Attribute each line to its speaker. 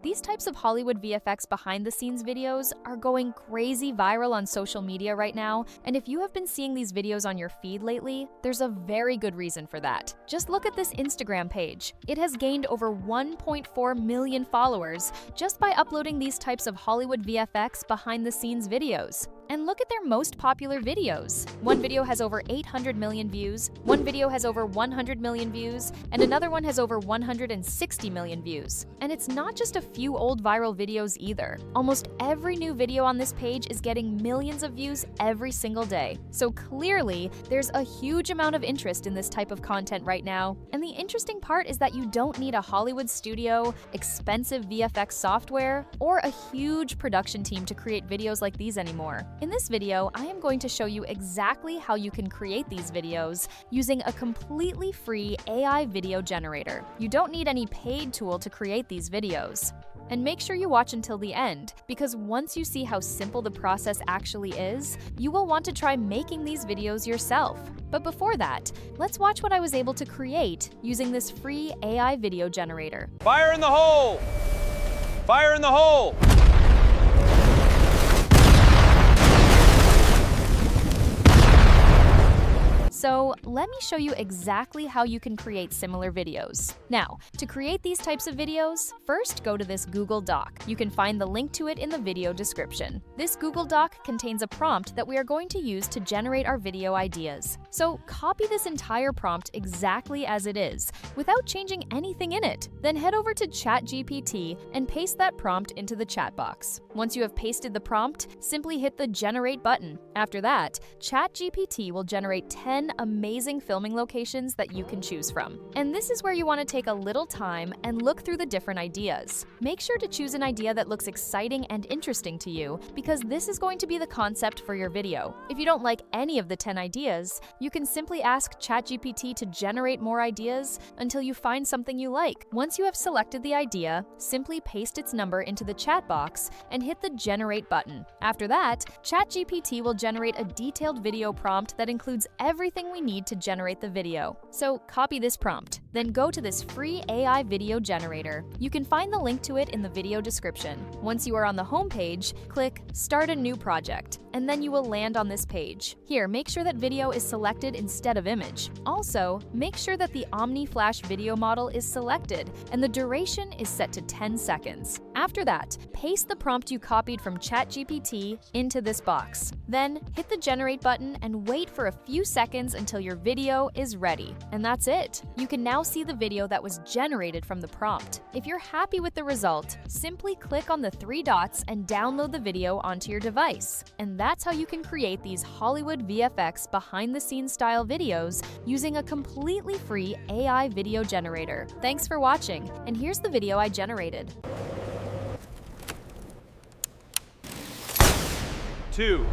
Speaker 1: These types of Hollywood VFX behind-the-scenes videos are going crazy viral on social media right now, and if you have been seeing these videos on your feed lately, there's a very good reason for that. Just look at this Instagram page. It has gained over 1.4 million followers just by uploading these types of Hollywood VFX behind-the-scenes videos. And look at their most popular videos. One video has over 800 million views, one video has over 100 million views, and another one has over 160 million views. And it's not just a few old viral videos either. Almost every new video on this page is getting millions of views every single day. So clearly, there's a huge amount of interest in this type of content right now. And the interesting part is that you don't need a Hollywood studio, expensive VFX software, or a huge production team to create videos like these anymore. In this video, I am going to show you exactly how you can create these videos using a completely free AI video generator. You don't need any paid tool to create these videos. And make sure you watch until the end, because once you see how simple the process actually is, you will want to try making these videos yourself. But before that, let's watch what I was able to create using this free AI video generator.
Speaker 2: Fire in the hole! Fire in the hole!
Speaker 1: So let me show you exactly how you can create similar videos. Now, to create these types of videos, first go to this Google Doc. You can find the link to it in the video description. This Google Doc contains a prompt that we are going to use to generate our video ideas. So copy this entire prompt exactly as it is, without changing anything in it. Then head over to ChatGPT and paste that prompt into the chat box. Once you have pasted the prompt, simply hit the Generate button. After that, ChatGPT will generate 10 amazing filming locations that you can choose from. And this is where you want to take a little time and look through the different ideas. Make sure to choose an idea that looks exciting and interesting to you, because this is going to be the concept for your video. If you don't like any of the 10 ideas, you can simply ask ChatGPT to generate more ideas until you find something you like. Once you have selected the idea, simply paste its number into the chat box and hit the Generate button. After that, ChatGPT will generate a detailed video prompt that includes everything we need to generate the video. So copy this prompt, then go to this free AI video generator. You can find the link to it in the video description. Once you are on the home page, click Start a New Project, and then you will land on this page. Here, make sure that video is selected instead of image. Also, make sure that the Omni Flash video model is selected and the duration is set to 10 seconds. After that, paste the prompt you copied from ChatGPT into this box. Then hit the Generate button and wait for a few seconds until your video is ready. And that's it. You can now see the video that was generated from the prompt. If you're happy with the result, simply click on the 3 dots and download the video onto your device. And that's how you can create these Hollywood VFX behind-the-scenes style videos using a completely free AI video generator. Thanks for watching, and here's the video I generated.
Speaker 2: 2